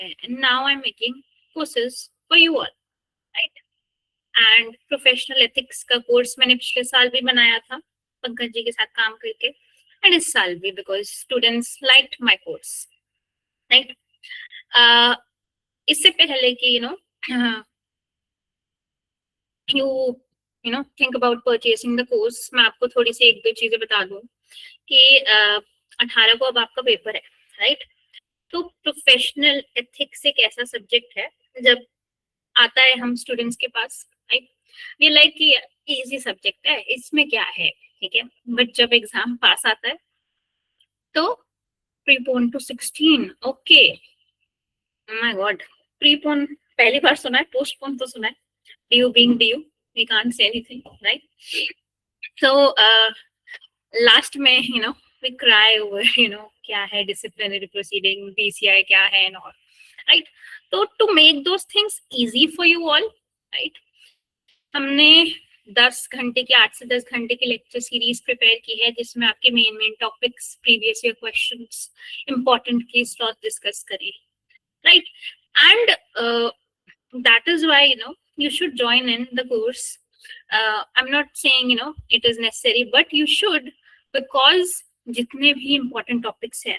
And now I'm making courses for you all, right? And professional ethics का course मैंने पिछले साल भी बनाया था पंकज जी के साथ काम करके, एंड इस साल भी because students liked my course, right? इससे पहले कि you think about purchasing the course, मैं आपको थोड़ी सी एक दो चीजें बता दूं कि 18 को अब आपका पेपर है, राइट? तो प्रोफेशनल एथिक्स एक ऐसा सब्जेक्ट है जब आता है हम स्टूडेंट्स के पास, राइट? ये लाइक कि इजी सब्जेक्ट है, इसमें क्या है, ठीक है? बट जब एग्जाम पास आता है तो prepone to 16, okay, my god, prepone पहली बार सुना है, पोस्टपोन तो सुना है, due being due, we can't say anything, right? So last में वी क्राई ओवर क्या है डिसिप्लिनरी प्रोसीडिंग, बीसीआई क्या है एंड ऑल, राइट? तो to make those things easy for you all, right, हमने 10 घंटे की 8 से 10 घंटे की लेक्चर सीरीज प्रिपेयर की है जिसमें आपके main topics, previous year questions, important case law discuss करें, right? And that is why you should join in the course. I'm not saying it is necessary, but you should, because जितने भी important topics हैं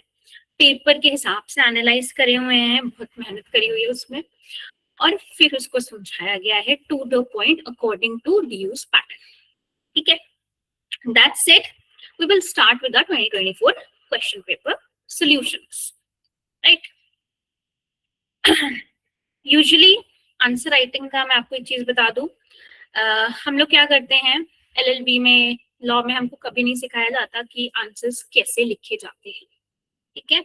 paper के हिसाब से analyse करे हुए हैं, बहुत मेहनत करी हुई है उसमें, और फिर उसको समझाया गया है to the point according to dues pattern, ठीक है? That's it, we will start with the 2024 question paper solutions, right? Usually answer writing का मैं आपको एक चीज बता दूं, हम लोग क्या करते हैं एलएलबी में, लॉ में हमको कभी नहीं सिखाया जाता कि आंसर्स कैसे लिखे जाते हैं, ठीक है?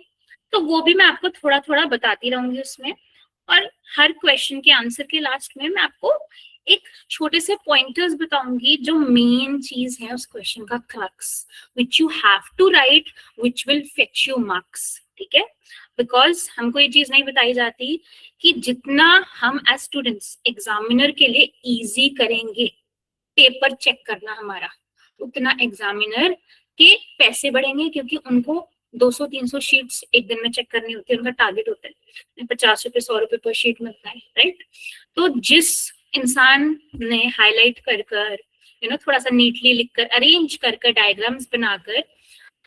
तो वो भी मैं आपको थोड़ा थोड़ा बताती रहूंगी उसमें, और हर क्वेश्चन के आंसर के लास्ट में मैं आपको एक छोटे से पॉइंटर्स बताऊंगी जो मेन चीज है उस क्वेश्चन का crux, which you have to write, which will fetch you marks, ठीक है? बिकॉज हमको ये चीज नहीं बताई जाती कि जितना हम एज स्टूडेंट्स एग्जामिनर के लिए इजी करेंगे पेपर चेक करना हमारा, उतना एग्जामिनर के पैसे बढ़ेंगे, क्योंकि उनको 200-300 शीट्स एक दिन में चेक करनी होती है, उनका टारगेट होता है 50 रुपए 100 रुपए पर शीट मिलता है, राइट? तो जिस इंसान ने हाईलाइट कर कर थोड़ा सा नीटली लिखकर, अरेंज कर कर, डायग्राम्स बनाकर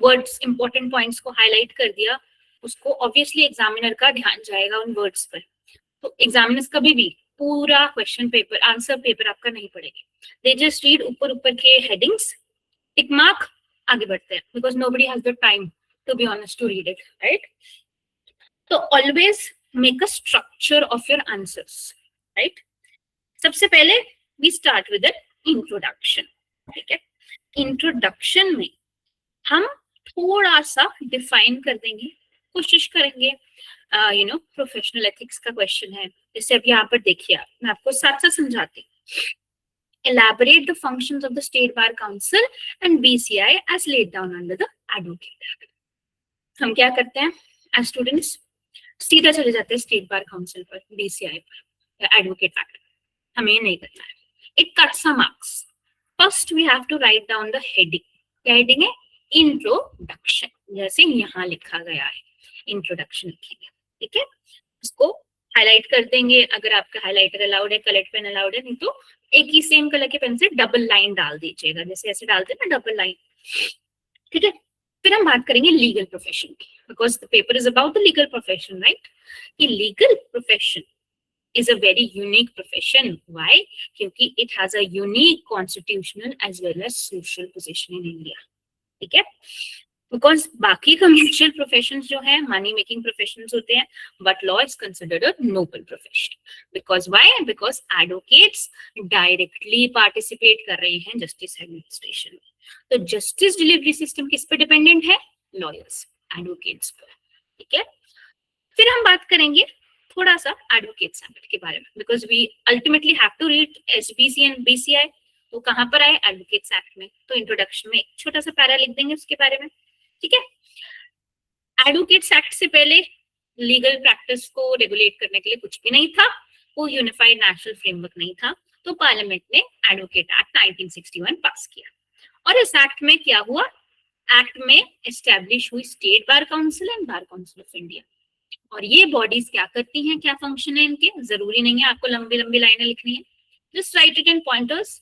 वर्ड्स, इंपॉर्टेंट पॉइंट्स को हाईलाइट कर दिया, उसको ऑब्वियसली एग्जामिनर का ध्यान जाएगा उन वर्ड्स पर। तो एग्जामिनर्स कभी भी पूरा क्वेश्चन पेपर, आंसर पेपर आपका नहीं पढ़ेंगे, दे जस्ट रीड ऊपर ऊपर के हेडिंग्स, टिक मार्क, आगे बढ़ते हैं, because nobody has the time to be honest to read it, right? तो always make a structure of your answers, right? सबसे पहले we start with an introduction, ठीक है? इंट्रोडक्शन में हम थोड़ा सा डिफाइन कर देंगे, कोशिश करेंगे, प्रोफेशनल एथिक्स का क्वेश्चन है, जैसे अब यहाँ पर देखिए, मैं आपको साथ साथ समझाती हूँ। Elaborate the functions of the State Bar Council and BCI as laid down under the Advocate Act. हम क्या करते हैं एज स्टूडेंट्स, सीधा चले जाते हैं स्टेट बार काउंसिल पर, बीसीआई पर, एडवोकेट एक्ट, हमें नहीं करना है। It cuts some marks. First we have to write down the heading. क्या हेडिंग है? इंट्रोडक्शन, जैसे यहाँ लिखा गया है, इंट्रोडक्शन लिखेंगे, ठीक है? उसको हाईलाइट कर देंगे, अगर आपका हाईलाइटर अलाउड है, कलर पेन अलाउड है, नहीं तो एक ही सेम कलर के पेन से डबल लाइन डाल दीजिएगा, जैसे ऐसे डालते हैं ना डबल लाइन, ठीक है? फिर हम बात करेंगे लीगल प्रोफेशन की, because the paper is about the legal profession, right? कि legal profession is a very unique profession. Why? क्योंकि it has a unique constitutional as well as social position in India. ठीक है? Because बाकी commercial professions जो है money making professions होते हैं, but law is considered a noble profession. Because why? Because advocates directly participate कर रहे हैं justice administration में. तो justice delivery system किस पे dependent है? Lawyers, advocates पर, ठीक है? फिर हम बात करेंगे थोड़ा सा एडवोकेट्स एक्ट के बारे में, because we ultimately have to read SBC and BCI, तो कहां पर आए? एडवोकेट्स एक्ट में। तो इंट्रोडक्शन में एक छोटा सा पैरा लिख देंगे उसके बारे में, ठीक है? एडवोकेट्स एक्ट से पहले लीगल प्रैक्टिस को रेगुलेट करने के लिए कुछ भी नहीं था, वो यूनिफाइड नेशनल फ्रेमवर्क नहीं था, तो पार्लियामेंट ने एडवोकेट एक्ट 1961 पास किया। और इस एक्ट में क्या हुआ? एक्ट में एस्टैब्लिश हुई state bar council and bar council of India. और ये बॉडीज क्या करती हैं, क्या फंक्शन है इनके, जरूरी नहीं है आपको लंबी लंबी लाइनें लिखनी है, just right it in pointers,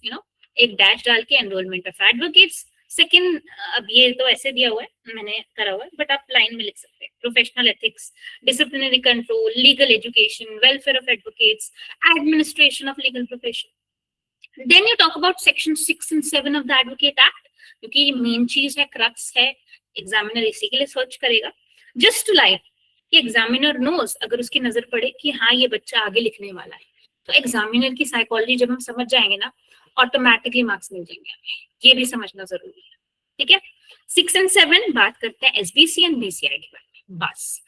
एक डैश डाल के एनरोलमेंट ऑफ एडवोकेट्स। सेकंड, अब ये तो ऐसे दिया हुआ है, मैंने करा हुआ है, बट आप लाइन में लिख सकते हैं, professional ethics, disciplinary control, legal education, welfare of advocates, administration of legal profession. Then you talk about section 6 and 7 of the advocate act, क्योंकि ये मेन चीज है, क्रक्स है, एग्जामिनर इसी के लिए सर्च करेगा, जस्ट टू लाइक कि एग्जामिनर नोज, अगर उसकी नजर पड़े कि हाँ ये बच्चा आगे लिखने वाला है, तो एग्जामिनर की साइकोलॉजी जब हम समझ जाएंगे ना, ऑटोमेटिकली मार्क्स मिल जाएंगे हमें, ये भी समझना जरूरी है, ठीक है। 6 and 7 बात करते हैं एसबीसी एंड बीसीआई के बारे में। बस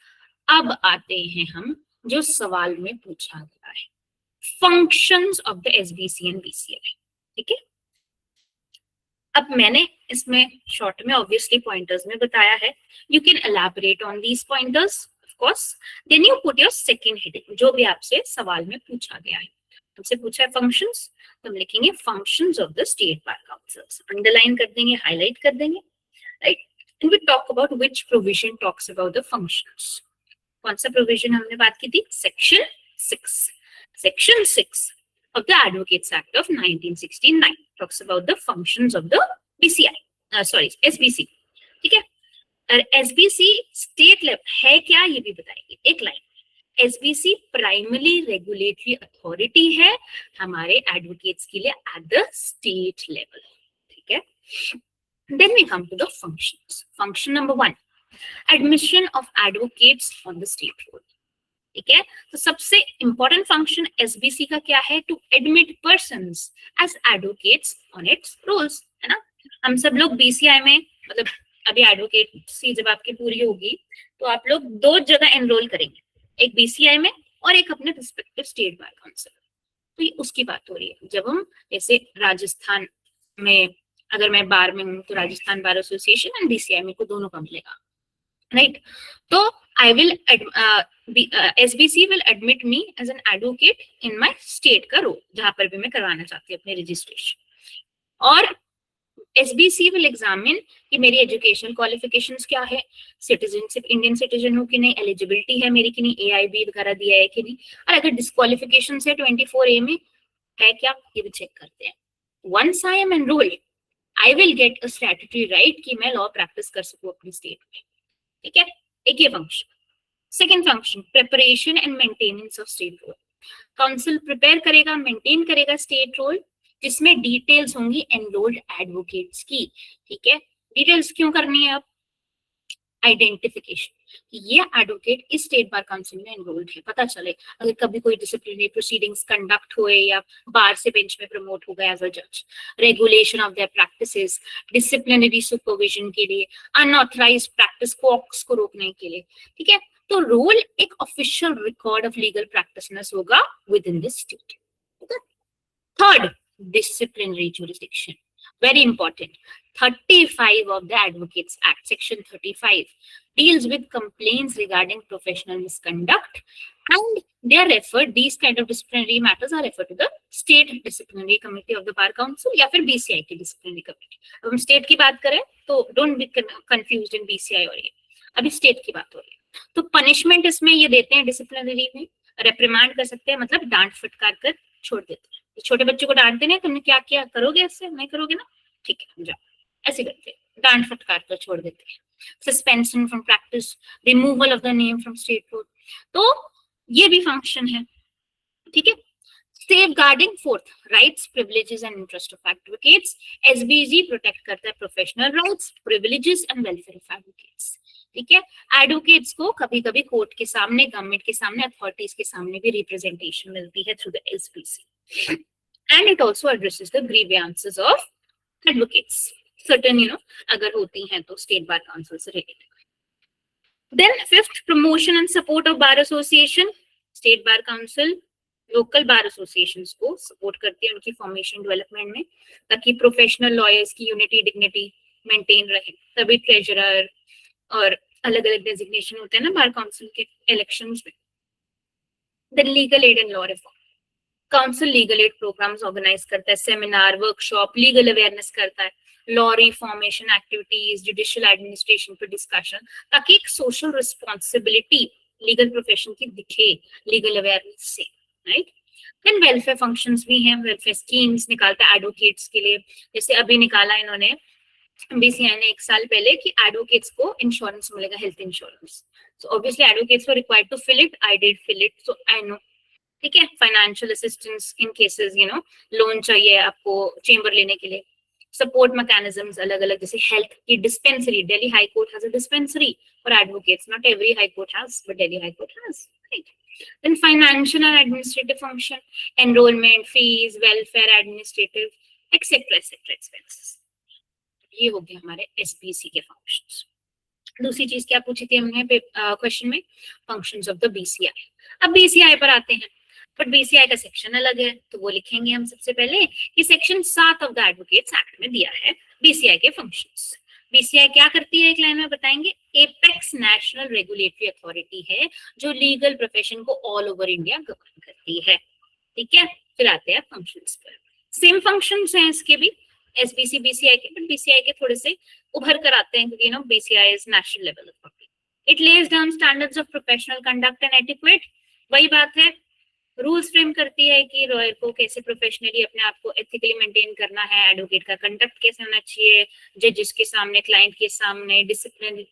अब आते हैं हम जो सवाल में पूछा गया है, functions of the SBC and BCI, ठीक है। अब मैंने इसमें शॉर्ट में ऑब्वियसली पॉइंटर्स में बताया है, you can elaborate on these pointers of course, then you put your second heading, जो भी आपसे सवाल में पूछा गया है। हमसे पूछा है फंक्शंस, तो हम लिखेंगे functions of the state bar councils, underline कर देंगे, हाईलाइट कर देंगे, right. And we talk about which provision talks about the functions. कौन सा प्रोविजन हमने बात की थी, section 6। Section 6 of the Advocates Act of 1969 talks about the functions of the BCI, SBC, ठीक है। और SBC स्टेट लेवल है क्या, ये भी बताएगी एक line. SBC primary regulatory authority है हमारे एडवोकेट्स के लिए एट द स्टेट लेवल, ठीक है। Then we come to the functions. Function number 1, admission of advocates on the state roll, ठीक है। तो सबसे इंपॉर्टेंट फंक्शन एसबीसी का क्या है, to admit persons as advocates on its rolls, है ना। हम सब लोग बीसीआई में, मतलब अभी एडवोकेसी जब आपकी पूरी होगी तो आप लोग 2 जगह एनरोल करेंगे, एक बीसीआई में और एक अपने रिस्पेक्टिव स्टेट बार काउंसिल। तो ये उसकी बात हो रही है, जब हम जैसे राजस्थान में, अगर मैं बार में हूँ तो Rajasthan bar association and BCI में को दोनों का मिलेगा, राइट। तो I will SBC will admit me as an advocate in my state का रोल, जहां पर भी मैं करवाना चाहती हूँ अपने रजिस्ट्रेशन। और SBC will examine कि मेरी एजुकेशन क्वालिफिकेशंस क्या है, सिटीजनशिप इंडियन सिटीजन हूँ कि नहीं, एलिजिबिलिटी है मेरी कि नहीं, AIB वगैरह दिया है कि नहीं, और अगर डिस्क्वालिफिकेशन है 24A में है क्या, ये भी चेक करते हैं। Once I am enrolled, I will get a statutory right कि मैं लॉ प्रैक्टिस कर सकूँ अपनी स्टेट में, ठीक है। एक ये function. Second function, preparation and maintenance of state roll. Council prepare करेगा, मेंटेन करेगा स्टेट रोल, जिसमें डिटेल्स होंगी एनरोल्ड एडवोकेट्स की, ठीक है। डिटेल्स क्यों करनी है, अब आइडेंटिफिकेशन, ये एडवोकेट इस स्टेट बार काउंसिल में एनरोल्ड है, पता चले अगर कभी कोई डिसिप्लिनरी प्रोसीडिंग्स कंडक्ट हुए या बार से बेंच में प्रमोट हो गया एज अ जज, regulation of their practices, disciplinary supervision के लिए, अनऑथराइज्ड प्रैक्टिस कॉक्स को रोकने के लिए, ठीक है। तो रोल एक ऑफिशियल रिकॉर्ड ऑफ लीगल प्रैक्टिसनेस होगा विद इन दिस स्टेट, ठीक है। Third, disciplinary jurisdiction, very important. 35 of the Advocates Act, Section 35, deals with complaints regarding professional misconduct, and they are referred, these kind of disciplinary matters are referred to the State Disciplinary Committee of the Bar Council या फिर BCI की Disciplinary Committee। अब हम state की बात करें तो don't be confused in BCI और ये, अभी स्टेट की बात हो रही है। तो पनिशमेंट इसमें ये देते हैं डिसिप्लिनरी में, रिप्रिमांड कर सकते हैं, मतलब डांट फटकार कर छोड़ देते हैं। छोटे बच्चों को डांटते नहीं, तुमने क्या किया, करोगे ऐसे, नहीं करोगे ना, ठीक है जाओ, ऐसे करते हैं, डांट फटकार कर छोड़ देते हैं। Suspension from practice, removal of the name from state roll, तो ये भी फंक्शन है, ठीक है। Safeguarding fourth, rights, privileges and interest of advocates, SBG protect करता है professional rights, privileges and welfare of advocates, ठीक है। एडवोकेट्स को कभी कभी कोर्ट के सामने, गवर्नमेंट के सामने, अथॉरिटीज के सामने भी रिप्रेजेंटेशन मिलती है through the SBC, and it also addresses the grievances of advocates, certain अगर होती हैं तो स्टेट बार काउंसिल से related. then fifth, promotion and support of bar association, state bar council local bar associations को support करती है उनकी formation development में, ताकि प्रोफेशनल लॉयर्स की यूनिटी डिग्निटी मेंटेन रहे, तभी ट्रेजरर और अलग अलग डेजिग्नेशन होते हैं ना बार काउंसिल के इलेक्शंस में। then legal aid and law reform, council legal aid programs organise करता है, सेमिनार, वर्कशॉप, लीगल अवेयरनेस करता है, law reformation activities, judicial administration पर डिस्कशन, ताकि एक सोशल रिस्पॉन्सिबिलिटी लीगल प्रोफेशन की दिखे लीगल अवेयरनेस से, राइट। देन वेलफेयर फंक्शंस भी हैं, वेलफेयर स्कीम्स निकालता है एडवोकेट्स के लिए, जैसे अभी निकाला इन्होंने बीसीआई ने 1 साल पहले कि एडवोकेट्स को इंश्योरेंस मिलेगा, health insurance. So obviously advocates were required to fill it, I did fill it, so I know, ठीक है। Financial assistance in cases, loan चाहिए आपको चेंबर लेने के लिए, सपोर्ट मैकेनिज्म्स अलग अलग, जैसे हेल्थ की dispensary, Delhi high court has a dispensary for advocates, not every high court has, but Delhi high court has, right. Then financial and administrative function, enrolment fees, welfare, administrative etcetera etcetera expenses, ये हो गए हमारे SBC के functions. दूसरी चीज क्या पूछी थी हमने क्वेश्चन में, फंक्शंस ऑफ द बीसीआई। अब बीसीआई पर आते हैं, बट बीसीआई का सेक्शन अलग है, तो वो लिखेंगे हम सबसे पहले कि section 7 of the advocates act में दिया है बीसीआई के फंक्शंस। बीसीआई क्या करती है, एक लाइन में बताएंगे, एपेक्स नेशनल रेगुलेटरी अथॉरिटी है जो लीगल प्रोफेशन को ऑल ओवर इंडिया गवर्न करती है, ठीक है। फिर आते हैं फंक्शंस पर, सेम फंक्शंस हैं इसके भी, एसबीसी बीसीआई के, बट बीसीआई के थोड़े से उभर कर आते हैं क्योंकि BCI is national level authority. It lays down standards of professional conduct and etiquette, वही बात है, रूल्स फ्रेम करती है कि लॉयर को कैसे प्रोफेशनली अपने आप को एथिकली मेंटेन करना है, एडवोकेट का कंडक्ट कैसे होना चाहिए, जजेस के सामने, क्लाइंट के सामने डिसिप्लिन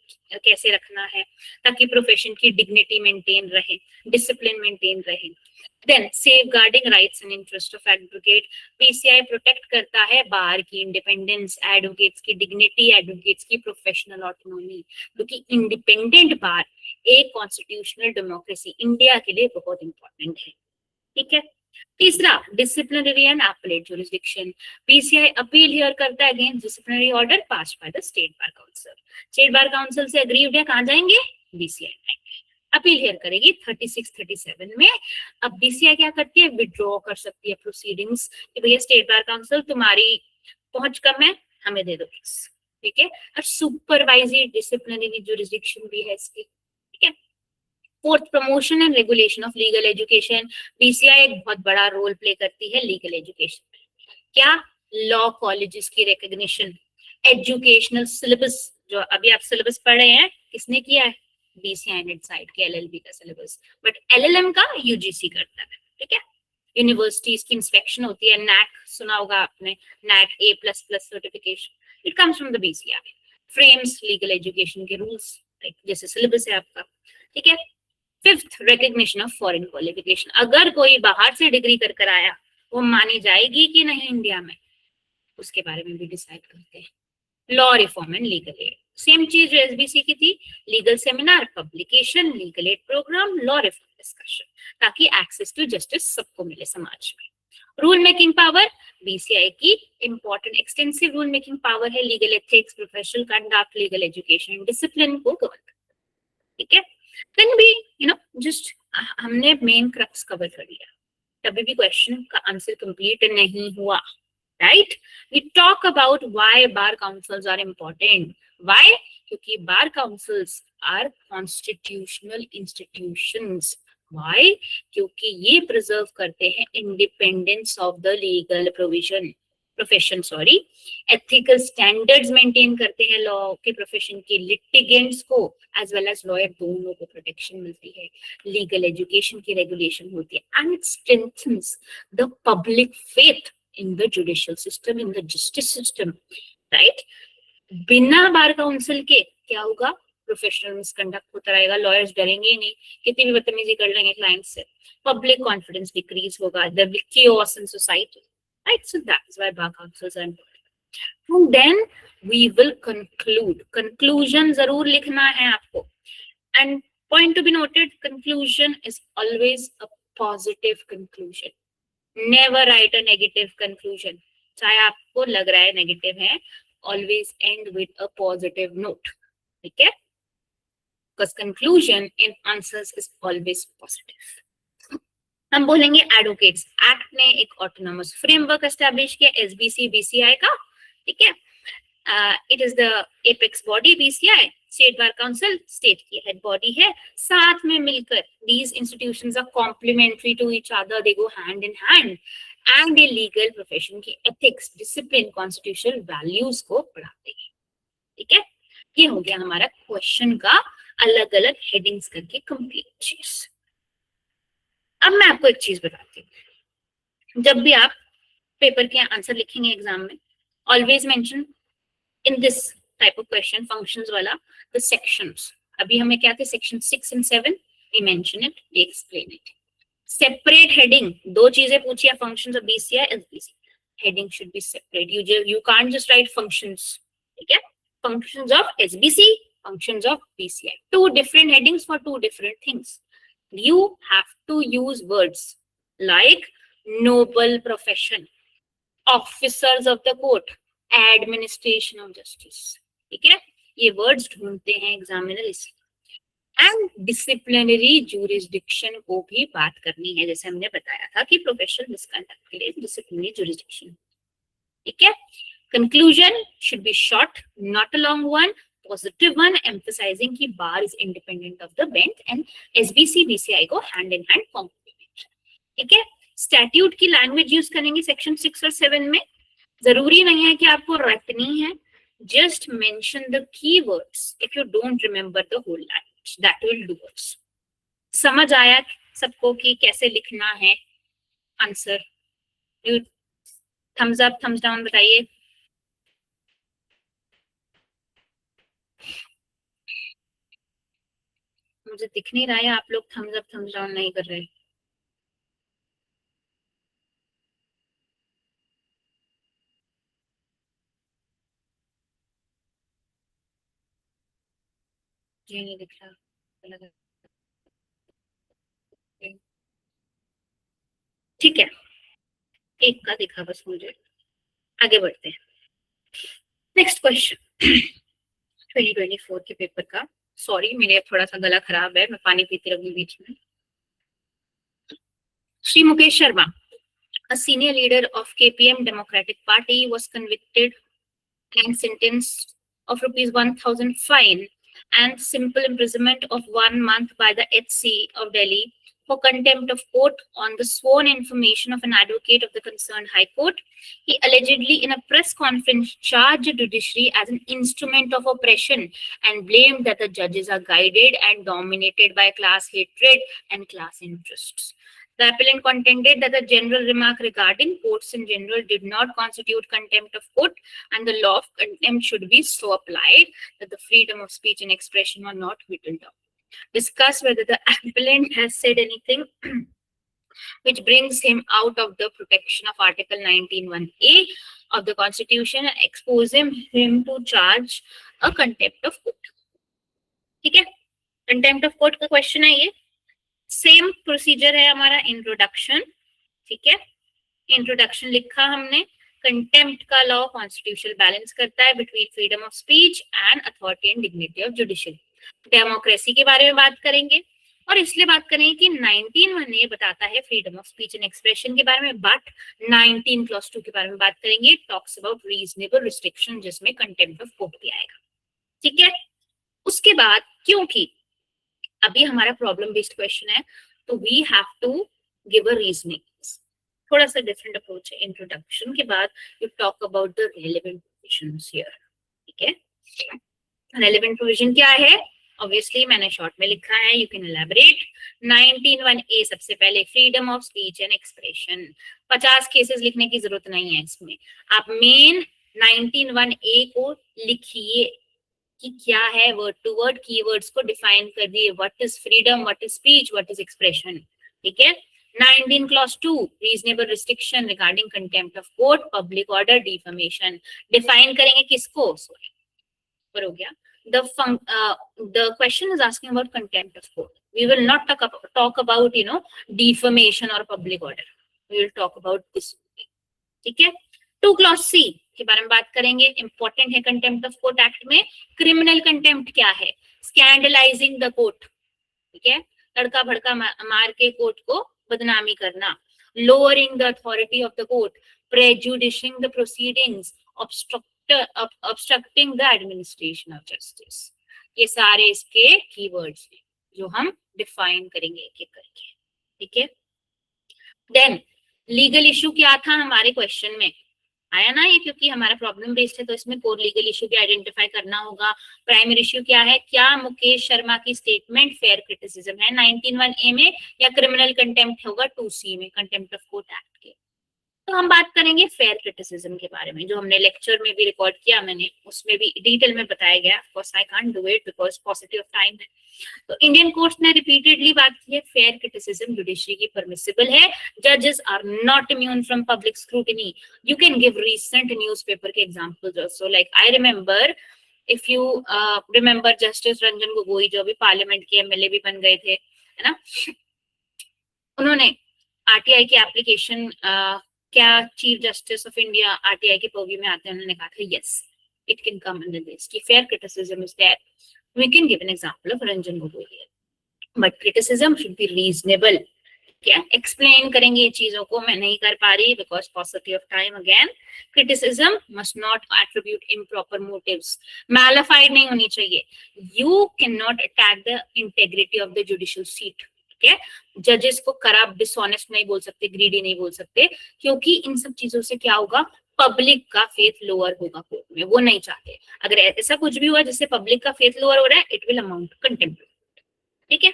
कैसे रखना है ताकि प्रोफेशन की डिग्निटी मेंटेन रहे, डिसिप्लिन मेंटेन रहे। Then safeguarding rights and interest of advocate, PCI protect करता है बार की इंडिपेंडेंस, एडवोकेट्स की डिग्निटी, एडवोकेट्स की प्रोफेशनल ऑटोनॉमी, क्योंकि इंडिपेंडेंट बार एक कॉन्स्टिट्यूशनल डेमोक्रेसी इंडिया के लिए बहुत इंपॉर्टेंट है, ठीक है। तीसरा, disciplinary and appellate jurisdiction, PCI appeal here करता है against disciplinary order passed by the state bar council. State bar council से अग्रीव्ड है, कहां जाएंगे, बीसीआई जाएंगे, अपील हियर करेगी 36, 37 में। अब बीसीआई क्या करती है, विड्रॉ कर सकती है प्रोसीडिंग्स कि भैया स्टेट बार काउंसिल तुम्हारी पहुंच कम है, हमें दे दो केस, ठीक है। और सुपरवाइजरी डिसिप्लिनरी ज्यूरिसडिक्शन भी है इसकी, ठीक है। Fourth, promotion and regulation of legal education, BCI एक बहुत बड़ा रोल प्ले करती है लीगल एजुकेशन में। क्या, लॉ कॉलेजेस की रिकॉग्निशन, एजुकेशनल सिलेबस, जो अभी आप सिलेबस पढ़ रहे हैं किसने किया है, बीसीआई ने डिसाइड किया एलएलबी का सिलेबस, बट एलएलएम का यूजीसी करता है, ठीक है। यूनिवर्सिटीज की इंस्पेक्शन होती है, नैक सुना होगा आपने, NAAC A++ certification, it comes from the BCI. Frames legal education के रूल्स, जैसे सिलेबस है आपका, ठीक है। Fifth, recognition of foreign qualification, अगर कोई बाहर से डिग्री कर आया वो मानी जाएगी कि नहीं इंडिया में, उसके बारे में भी डिसाइड करते हैं। Law reform and legal aid, same चीज जो एसबीसी की थी, legal seminar, publication, legal aid program, law reform discussion, ताकि एक्सेस टू जस्टिस सबको मिले समाज में। रूल मेकिंग पावर, बीसीआई की important extensive rule making power है, legal ethics, professional conduct, legal education, discipline को गवर्न, ठीक है। देन भी जस्ट हमने मेन क्रक्स कवर कर लिया, तभी भी क्वेश्चन का आंसर कंप्लीट नहीं हुआ, right. We talk about why bar councils are important, why, क्योंकि bar councils are constitutional institutions, why, क्योंकि ये प्रिजर्व करते हैं independence of the legal profession, ethical standards maintain करते हैं लॉ के प्रोफेशन के लिटिगेंट्स को एज वेल एज लॉयर, दोनों को प्रोटेक्शन मिलती है, लीगल एजुकेशन की रेगुलेशन होती है, and it strengthens the public faith in the judicial system, in the justice system, right. बिना बार काउंसिल के क्या होगा, प्रोफेशनल मिसकंडक्ट होता रहेगा, लॉयर्स डरेंगे ही नहीं, कितनी भी बदतमीजी कर लेंगे क्लाइंट से, पब्लिक कॉन्फिडेंस डिक्रीज होगा, there will be chaos in society, right? So that is why bar councils are important. And then we will conclude. Conclusion जरूर लिखना है आपको. And point to be noted, conclusion is always a positive conclusion. Never write a negative conclusion. चाहे आपको लग रहा है negative है, always end with a positive note. ठीक है? Because conclusion in answers is always positive. हम बोलेंगे एडवोकेट्स एक्ट ने एक ऑटोनोमस फ्रेमवर्क एस्टैब्लिश किया एसबीसी बीसीआई का, ठीक है। It is the apex body BCI, state bar council state की हेड बॉडी है, साथ में मिलकर these institutions are complementary to each other, they go hand in hand, and a legal profession की एथिक्स, डिसिप्लिन, कॉन्स्टिट्यूशनल वैल्यूज को बढ़ाते हैं, ठीक है। ये हो गया हमारा क्वेश्चन का अलग अलग हेडिंग्स करके कंप्लीट चीज। अब मैं आपको एक चीज बताती हूँ, जब भी आप पेपर के आंसर लिखेंगे एग्जाम में, always mention in this type of question functions वाला द सेक्शंस। अभी हमें क्या थे, section 6 and 7, we mention it, we explain it. Separate heading, दो चीजें पूछी है, functions of BCI SBC, heading should be separate. You can't just write functions, ठीक है, functions of SBC, functions of BCI, two different headings for two different things. You have to use words like noble profession, officers of the court, administration of justice, ठीक है, ये words ढूंढते हैं examiner इसलिए। And disciplinary jurisdiction को भी बात करनी है, जैसे हमने बताया था कि प्रोफेशनल मिसकंडक्ट के लिए डिसिप्लिनरी जुरिस्डिक्शन, ठीक है। Conclusion should be short, not a long one, positive one, emphasising कि bar is independent of the bench and SBC BCI को हैंड इन हैंड कॉम्प्लीमेंट, ठीक है। स्टैट्यूट की लैंग्वेज यूज करेंगे सेक्शन 6 और 7 में, जरूरी नहीं है कि आपको रटनी है, just mention the keywords, if you don't remember the whole language that will do it. समझ आया सबको कि कैसे लिखना है answer? You thumbs up thumbs down बताइए। मुझे दिख नहीं रहा है, आप लोग थम्स अप थम्स डाउन नहीं कर रहे। जी नहीं दिख रहा, ठीक है, एक का दिखा बस मुझे। आगे बढ़ते हैं, नेक्स्ट क्वेश्चन 2024 के पेपर का। सॉरी मेरे थोड़ा सा गला खराब है, मैं पानी पीती रहूंगी बीच में। Shri Mukesh Sharma, a senior leader of KPM Democratic Party, was convicted and sentenced of rupees 1,000 fine and simple imprisonment of 1 month by the HC of Delhi for contempt of court on the sworn information of an advocate of the concerned High Court. He allegedly, in a press conference, charged judiciary as an instrument of oppression and blamed that the judges are guided and dominated by class hatred and class interests. The appellant contended that the general remark regarding courts in general did not constitute contempt of court, and the law of contempt should be so applied that the freedom of speech and expression are not whittled down. Discuss whether the appellant has said anything which brings him out of the protection of Article 19(1)(a) of the Constitution and expose him to charge a contempt of court. ठीक है, contempt of court का question है ये। Same procedure है हमारा, introduction, ठीक है, introduction लिखा हमने। कंटेम्प्ट का लॉ कॉन्स्टिट्यूशनल बैलेंस करता है between freedom of speech and authority and dignity of judiciary. Democracy के बारे में बात करेंगे, और इसलिए बात करेंगे कि 19(1) ये बताता है freedom of speech and expression के बारे में, बट 19(2) के बारे में बात करेंगे, टॉक्स अबाउट रीजनेबल रिस्ट्रिक्शन, जिसमें कंटेम्प्ट ऑफ कोर्ट भी आएगा, ठीक है। उसके बाद क्योंकि अभी हमारा प्रॉब्लम बेस्ड क्वेश्चन है, तो we have to give a reasoning, थोड़ा सा डिफरेंट अप्रोच है। इंट्रोडक्शन के बाद you talk about the relevant provisions here, ठीक है। रेलेवेंट प्रोविजन क्या है, ऑब्वियसली मैंने शॉर्ट में लिखा है, यू कैन एलैबोरेट। 19(1)(a) सबसे पहले freedom of speech and expression, 50 cases लिखने की जरूरत नहीं है इसमें, आप मेन 19(1)(a) को लिखिए कि क्या है, वर्ड टू वर्ड कीवर्ड्स को डिफाइन कर दिए, what is freedom, what is speech, what is expression, ठीक है। 19(2) reasonable restriction regarding contempt of court, public order, defamation, define करेंगे किसको, सॉरी पर हो गया। The question is asking about contempt of court. We will not talk about defamation or public order. We will talk about this, ठीक है। 2 clause C के बारे में बात करेंगे, इंपॉर्टेंट है कंटेम्प्ट ऑफ कोर्ट एक्ट में। क्रिमिनल कंटेम्प्ट क्या है, स्कैंडलाइजिंग द कोर्ट, ठीक है, लड़का भड़का मार के कोर्ट को बदनामी करना। Lowering the authority of the court, prejudicing the proceedings, obstructing the administration of justice, ये सारे इसके कीवर्ड्स हैं जो हम डिफाइन करेंगे एक एक करके, ठीक है। देन लीगल इशू क्या था हमारे क्वेश्चन में, आया ना ये, क्योंकि हमारा प्रॉब्लम बेस्ड है तो इसमें कोर लीगल इश्यू भी आइडेंटिफाई करना होगा। प्राइमरी इश्यू क्या है, क्या मुकेश शर्मा की स्टेटमेंट फेयर क्रिटिसिज्म है 19(1)(a) में, या क्रिमिनल कंटेम्प्ट होगा 2C में, कंटेम्प्ट ऑफ कोर्ट एक्ट के। तो हम बात करेंगे फेयर क्रिटिसिज्म के बारे में, जो हमने लेक्चर में भी रिकॉर्ड किया, मैंने उसमें भी डिटेल में बताया गया। Of course I can't do it because positive time है। तो इंडियन कोर्ट्स ने रिपीटेडली बात की है, फेयर क्रिटिसिज्म जुडिशरी की परमिसिबल है, जजेस are not immune from public scrutiny. You can give recent newspaper के examples also, like I remember, if you remember justice Ranjan Gogoi, जो अभी पार्लियामेंट के एमएलए भी बन गए थे, है ना, उन्होंने आरटीआई की एप्लीकेशन, क्या chief justice of India RTI के पर्व्यू में आते हैं, उन्होंने कहा था yes it can come under this, कि fair criticism is there. We can give an example of Ranjan Gogoi here. But criticism should be reasonable. क्या एक्सप्लेन करेंगे ये चीजों को, मैं नहीं कर पा रही because paucity of time again. Criticism must not attribute improper motives, malafide नहीं होनी चाहिए। You can not attack the integrity of the judicial seat. ठीक है, जजेस को करप्ट, डिसऑनेस्ट नहीं बोल सकते, ग्रीडी नहीं बोल सकते, क्योंकि इन सब चीजों से क्या होगा, पब्लिक का फेथ लोअर होगा कोर्ट में, वो नहीं चाहते। अगर ऐसा कुछ भी हुआ जिससे पब्लिक का फेथ लोअर हो रहा है, it will amount to contempt. ठीक है,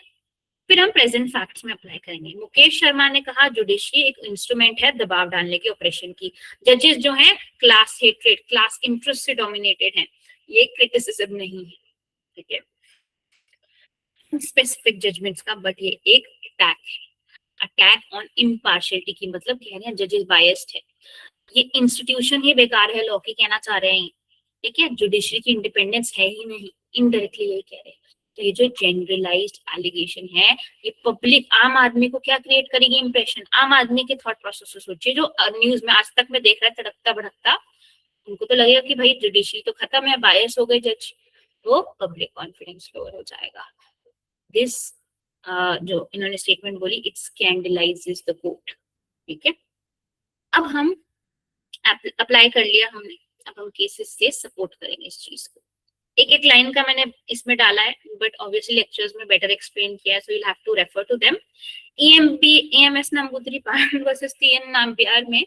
फिर हम प्रेजेंट फैक्ट्स में अप्लाई करेंगे। मुकेश शर्मा ने कहा जुडिशरी एक इंस्ट्रूमेंट है दबाव डालने के ऑपरेशन की। जजेस जो हैं क्लास हेट्रेड, क्लास इंटरेस्ट से डोमिनेटेड हैं, ये क्रिटिसिज्म नहीं है। ठीक है, स्पेसिफिक जजमेंट्स का, बट ये एक अटैक है, अटैक ऑन इम्पार्शियलिटी की, मतलब कह रहे हैं जजेस बायस्ड है, ये इंस्टीट्यूशन ही बेकार है, लॉ की कहना चाह रहे हैं। ठीक है, जुडिशरी की इंडिपेंडेंस है ही नहीं, इनडायरेक्टली यही कह रहे हैं। तो ये जो जनरलाइज्ड एलिगेशन है, ये पब्लिक आम आदमी को क्या क्रिएट करेगी, इंप्रेशन। आम आदमी के थॉट प्रोसेस से सोचिए, जो न्यूज में आज तक में देख रहा है तड़कता भड़कता, उनको तो लगेगा कि भाई जुडिशरी तो खत्म है, बायस हो गए जज, तो पब्लिक कॉन्फिडेंस लोअर हो जाएगा। दिस जो इन्होंने स्टेटमेंट बोली, इट स्कैंडलाइजेस द कोर्ट। ठीक है, अब हम अप्लाई कर लिया हमने, अब हम केसेस से सपोर्ट करेंगे इस चीज को। एक एक लाइन का मैंने इसमें डाला है, बट ऑब्वियसली लेक्चर्स में बेटर एक्सप्लेन किया है, so you will have to refer to them. AMS Namboodiri versus TN Nambiar में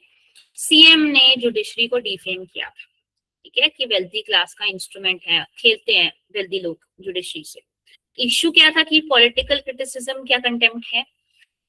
सीएम ने जुडिशरी को डिफेम किया। ठीक है, कि वेल्दी क्लास का इंस्ट्रूमेंट है, खेलते हैं वेल्दी लोग जुडिशरी से। इश्यू क्या था कि पॉलिटिकल क्रिटिसिज्म क्या कंटेम्प्ट है।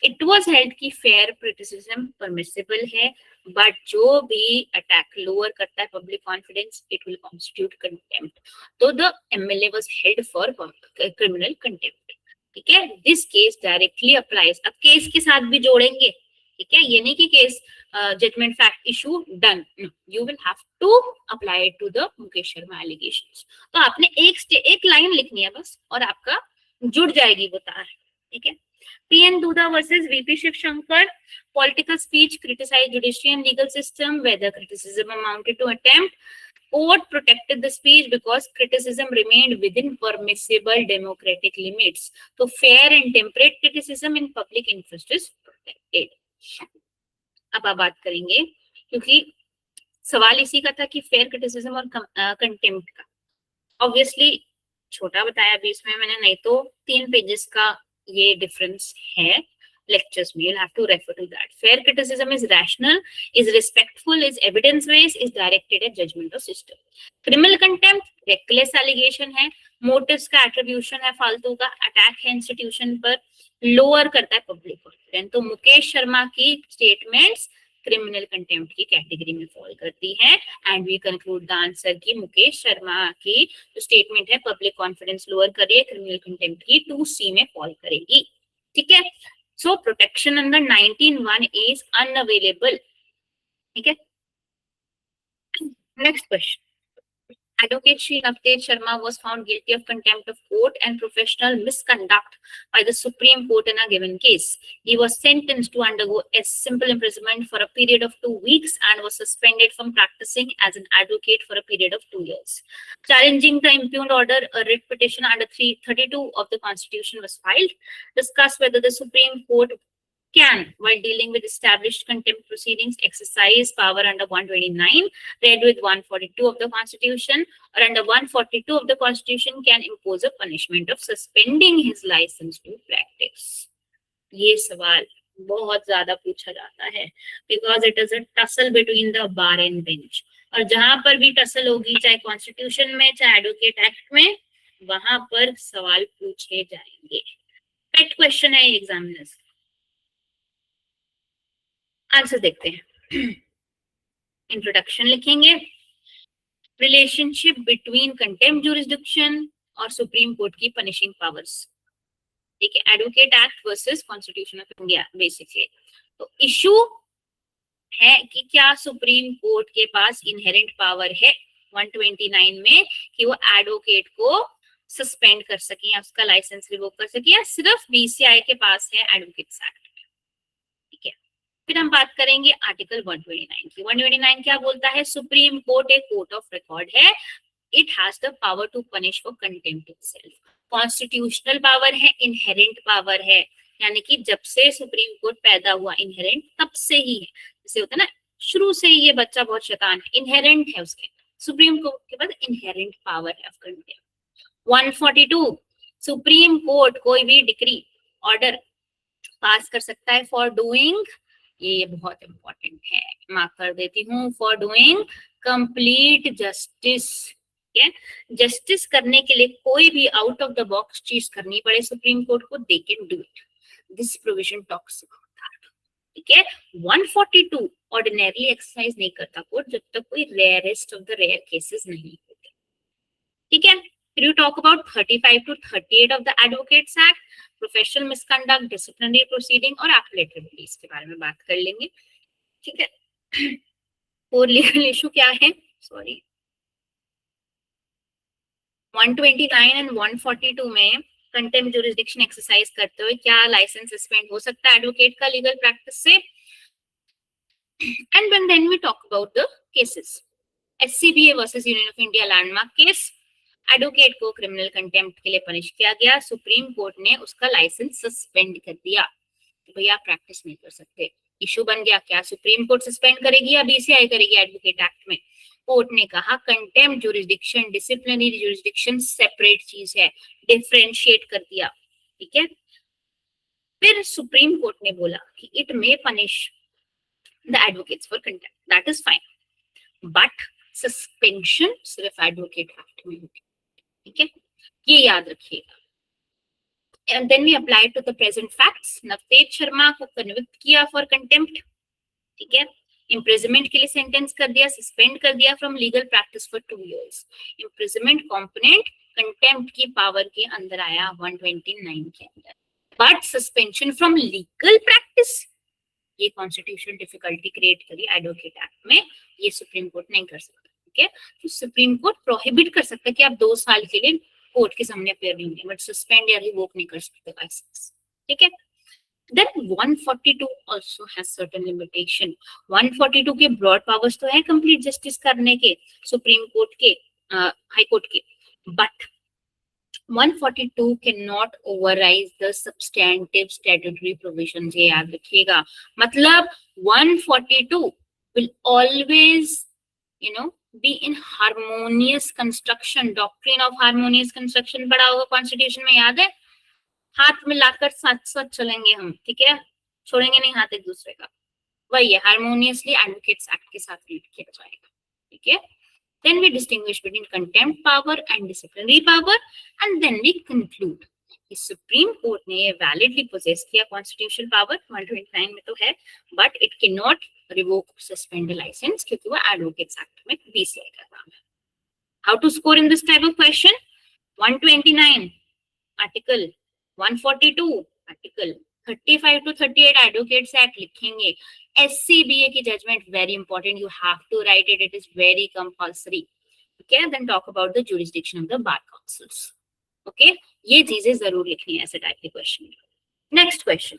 इट वॉज हेल्ड की फेयर क्रिटिसिज्म परमिसिबल है, बट जो भी अटैक लोअर करता है public confidence, it will constitute contempt. तो the MLA was held for criminal contempt. ठीक है, दिस केस डायरेक्टली अप्लाइज। अब केस के साथ भी जोड़ेंगे। ठीक है, ये नहीं कि case judgment fact issue done, you will have to apply to the Mukesh Sharma allegations. तो आपने एक लाइन लिखनी है बस, और आपका जुड़ जाएगी वो तार। ठीक है, PN Duda versus VP Shiv Shankar, political speech criticized judiciary and legal system, whether criticism amounted to attempt. Court protected the speech because criticism remained within permissible democratic limits. So fair and temperate criticism in public interest is protected. अब आप बात करेंगे, क्योंकि सवाल इसी का था कि फेयर क्रिटिसिज्म और कंटेम्प्ट का। ऑब्वियसली छोटा बताया अभी इसमें मैंने, नहीं तो 3 पेजेस का ये डिफरेंस है lectures में, you'll have to refer to that. Fair criticism is rational, is respectful, is evidence based, is directed at judgment of system. Criminal contempt reckless allegation है, motives का attribution है फालतू का, attack है institution पर, lower करता है public confidence। तो मुकेश शर्मा की statements क्रिमिनल कंटेम्प्ट की कैटेगरी में फॉल करती है। And we conclude the answer कि मुकेश शर्मा की जो स्टेटमेंट है पब्लिक कॉन्फिडेंस लोअर करिए, क्रिमिनल कंटेम्प्ट की 2C में फॉल करेगी। ठीक है, so protection under 19(1) is unavailable. ठीक है, next question. Advocate Shri Navtesh Sharma was found guilty of contempt of court and professional misconduct by the Supreme Court in a given case. He was sentenced to undergo a simple imprisonment for a period of 2 weeks and was suspended from practicing as an advocate for a period of 2 years. Challenging the impugned order, a writ petition under 332 of the Constitution was filed. Discuss whether the Supreme Court can, while dealing with established contempt proceedings, exercise power under 129, read with 142 of the Constitution, or under 142 of the Constitution can impose a punishment of suspending his license to practice. ये सवाल बहुत ज्यादा पूछा जाता है, because it is a tussle between the bar and bench. और जहां पर भी टसल होगी, चाहे कॉन्स्टिट्यूशन में चाहे एडवोकेट एक्ट में, वहां पर सवाल पूछे जाएंगे। पेट क्वेश्चन है एग्जामिनर्स। आंसर देखते हैं। इंट्रोडक्शन लिखेंगे, रिलेशनशिप बिटवीन कंटेम्प्ट ज्यूरिसडिक्शन और सुप्रीम कोर्ट की पनिशिंग पावर्स। ठीक है, advocate act versus constitution of India basically. तो इशू है कि क्या सुप्रीम कोर्ट के पास इनहेरेंट पावर है 129 में कि वो एडवोकेट को सस्पेंड कर सके या उसका लाइसेंस रिवोक कर सके, या सिर्फ बीसीआई के पास है एडवोकेट्स एक्ट। ठीक है, फिर हम बात करेंगे आर्टिकल 129 की। 129 क्या बोलता है? सुप्रीम कोर्ट एक कोर्ट ऑफ रिकॉर्ड है, it has the power to punish for contempt itself. Constitutional power है, इनहेरेंट पावर है, यानी कि जब से सुप्रीम कोर्ट पैदा हुआ इनहेरेंट तब से ही है। जैसे होता है ना, शुरू से ही ये बच्चा बहुत शैतान है, इनहेरेंट है उसके। सुप्रीम कोर्ट के पास इनहेरेंट पावर है ऑफ कंटेम्प्ट। 142, सुप्रीम कोर्ट कोई भी डिक्री ऑर्डर पास कर सकता है फॉर डूइंग, ये बहुत इंपॉर्टेंट है, मार्क कर देती हूँ, for doing complete justice. Justice करने के लिए कोई भी आउट ऑफ द बॉक्स चीज करनी पड़े सुप्रीम कोर्ट को, they can do it. This provision talks about that. ठीक है, 142 ऑर्डिनरली एक्सरसाइज नहीं करता कोर्ट जब तक कोई rarest of the rare cases नहीं होते। ठीक है, फिर you talk about 35 to 38 of the advocates act, professional misconduct, disciplinary proceeding और एपेलेट रिलीज के बारे में बात कर लेंगे। ठीक है, और लीगल इशू क्या है? सॉरी, 129 एंड 142 में कंटेम्प्ट ज्यूरिसडिक्शन एक्सरसाइज करते हुए क्या लाइसेंस सस्पेंड हो सकता है एडवोकेट का लीगल प्रैक्टिस से? And then we talk about the cases. SCBA versus union of India landmark case, advocate को क्रिमिनल कंटेम्प्ट के लिए पनिश किया गया, सुप्रीम कोर्ट ने उसका लाइसेंस सस्पेंड कर दिया, भैया आप प्रैक्टिस नहीं कर सकते। इशू बन गया, क्या सुप्रीम कोर्ट सस्पेंड करेगी या बीसीआई करेगी एडवोकेट एक्ट में? कोर्ट ने कहा contempt jurisdiction disciplinary jurisdiction separate चीज है, डिफरेंशिएट कर दिया। ठीक है, फिर सुप्रीम कोर्ट ने बोला कि it may punish the advocates for contempt, that is fine, but suspension सिर्फ एडवोकेट एक्ट में होगी। ठीक है, ये याद रखिएगा। And then we applied to the present facts. Navtej Sharma को कन्विक्ट किया फॉर कंटेम्प्ट। ठीक है, इम्प्रिजनमेंट के लिए सेंटेंस कर दिया, सस्पेंड कर दिया from legal practice for 2 years। Imprisonment component contempt की पावर के अंदर आया 129 के अंदर, but suspension from legal practice, ये कॉन्स्टिट्यूशन डिफिकल्टी क्रिएट करी एडवोकेट एक्ट में, ये सुप्रीम कोर्ट नहीं कर सकता। ठीक है, तो सुप्रीम कोर्ट प्रोहिबिट कर सकता है कि आप 2 साल के लिए कोर्ट के सामने अपेयर नहीं होंगे, बट सस्पेंड या रिवोक नहीं कर सकते लाइसेंस। ठीक है, then 142 also has certain limitation। 142 के ब्रॉड पावर्स तो है कंप्लीट जस्टिस करने के सुप्रीम कोर्ट के, हाई कोर्ट के, but 142 cannot override the substantive statutory provisions, ये याद रखिएगा। मतलब 142 will always, you know, be in harmonious construction। doctrine of harmonious construction पढ़ा होगा कॉन्स्टिट्यूशन में, याद है? हाथ मिलाकर साथ साथ चलेंगे हम, ठीक है, छोड़ेंगे नहीं हाथ एक दूसरे का, वही है, हार्मोनियसली एडवोकेट्स एक्ट के साथ रीड किया जाएगा। ठीक है, then we distinguish between contempt power and disciplinary power, and then we conclude कि सुप्रीम कोर्ट ने वैलिडली पोजेस किया कॉन्स्टिट्यूशनल पावर 129 में तो है, but it can not revoke suspend licence क्योंकि वो एडवोकेट्स एक्ट में बीसीआई का काम है। How to score in this type of question? 129 article, 142 article, 35 to 38 advocates act लिखेंगे। SCBA की judgement very important, you have to write it, it is very compulsory. Okay, then talk about the jurisdiction of the bar councils. Okay, ये चीजें जरूर लिखनी है ऐसे type के question. Next question,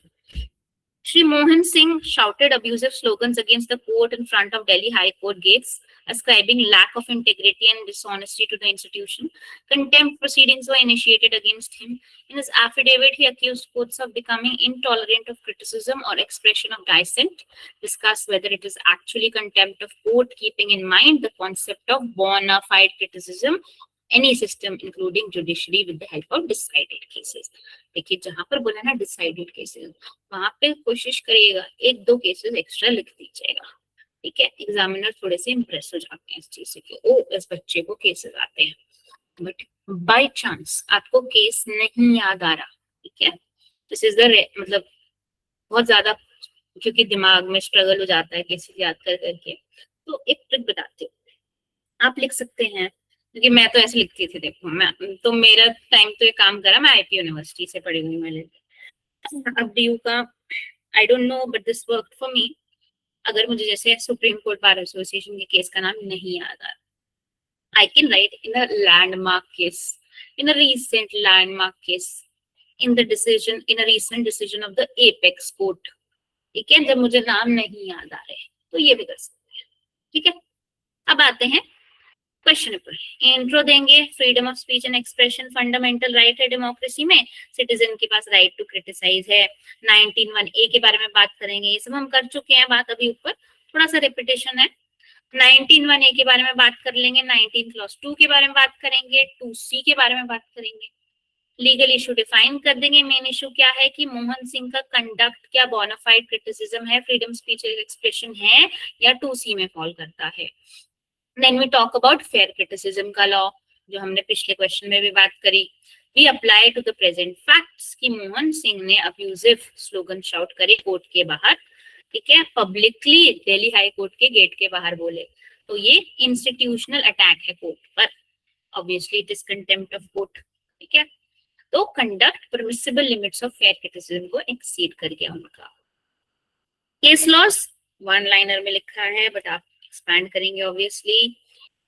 Shri Mohan Singh shouted abusive slogans against the court in front of Delhi High Court gates, ascribing lack of integrity and dishonesty to the institution. Contempt proceedings were initiated against him. In his affidavit, he accused courts of becoming intolerant of criticism or expression of dissent, discussed whether it is actually contempt of court, keeping in mind the concept of bona fide criticism any system including judiciary with the help of decided cases. देखिए जहां पर बोला ना decided cases, वहां पे कोशिश करिएगा एक दो केसेस एक्स्ट्रा लिख दीजिएगा, ठीक है। एग्जामिनर थोड़े से इम्प्रेस हो जाते हैं इस चीज से कि ओ इस बच्चे को केसेस आते हैं, बट बाय चांस आपको केस नहीं याद आ रहा, ठीक है, दिस इज द मतलब बहुत ज्यादा क्योंकि दिमाग में स्ट्रगल हो जाता है केसेस याद कर करके, तो एक ट्रिक बताती हूँ, आप लिख सकते हैं, क्योंकि मैं तो ऐसे लिखती थी, देखो मैं तो मेरा टाइम तो ये काम करा, मैं आईपी यूनिवर्सिटी से पढ़ी हुई मैंने, अब डीयू का I don't know but this work for me. अगर मुझे जैसे सुप्रीम कोर्ट बार एसोसिएशन के केस का नाम नहीं याद आ रहा, I can write in a landmark case, in a recent landmark case, in the decision, in a recent decision of the apex court, ठीक है, जब मुझे नाम नहीं याद आ रहे तो ये भी कर सकते हैं, ठीक है। अब आते हैं क्वेश्चन पर, इंट्रो देंगे, freedom of speech and expression fundamental right है डेमोक्रेसी में, सिटीजन के पास राइट टू क्रिटिसाइज है, 19(1)(a) के बारे में बात करेंगे, ये सब हम कर चुके हैं बात, अभी ऊपर थोड़ा सा रिपीटेशन है। 19(1)(a) के बारे में बात कर लेंगे, 19 clause 2 के बारे में बात करेंगे, 2C के बारे में बात करेंगे, लीगल इशू डिफाइन कर देंगे, मेन इशू क्या है कि मोहन सिंह का कंडक्ट क्या बोनाफाइड क्रिटिसिज्म है, फ्रीडम स्पीच एक्सप्रेशन है या 2C में फॉल करता है। Then we talk about fair criticism का लॉ, जो हमने पिछले क्वेश्चन में भी बात करी, we apply to the present facts कि मोहन सिंह ने अब्यूजिव स्लोगन शाउट करे कोर्ट के बाहर, ठीक है, पब्लिकली दिल्ली हाई कोर्ट के गेट के बाहर बोले, तो ये इंस्टीट्यूशनल अटैक है कोर्ट पर, obviously it is contempt of court, ठीक है। तो conduct permissible limits of fair criticism को एक्सीड कर गया उनका। केस लॉस वन लाइनर में लिखा है बट आप एक्सपैंड करेंगे obviously.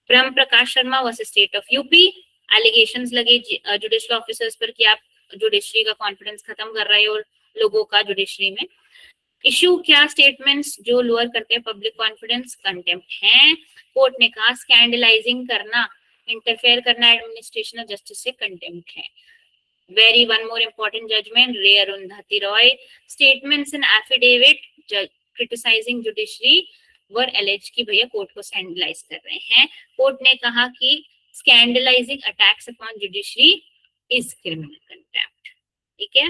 Brahm Prakash Sharma versus state of UP, allegations लगे जुडिशियल ऑफिसर्स पर कि आप जुडिशरी का कॉन्फिडेंस खत्म कर रहे हो लोगों का जुडिशरी में। इशू क्या, स्टेटमेंट्स जो लोअर करते हैं पब्लिक कॉन्फिडेंस, कंटेम्प्ट हैं। कोर्ट ने कहा स्कैंडलाइजिंग करना, इंटरफेयर करना एडमिनिस्ट्रेशन ऑफ जस्टिस से कंटेम्प्ट है। Very one more important judgment, Ray Arundhati Roy, statements and affidavit criticizing judiciary were alleged कि भैया कोर्ट को स्कैंडलाइज कर रहे हैं। कोर्ट ने कहा कि scandalizing attacks upon judiciary is criminal contempt, ठीक है।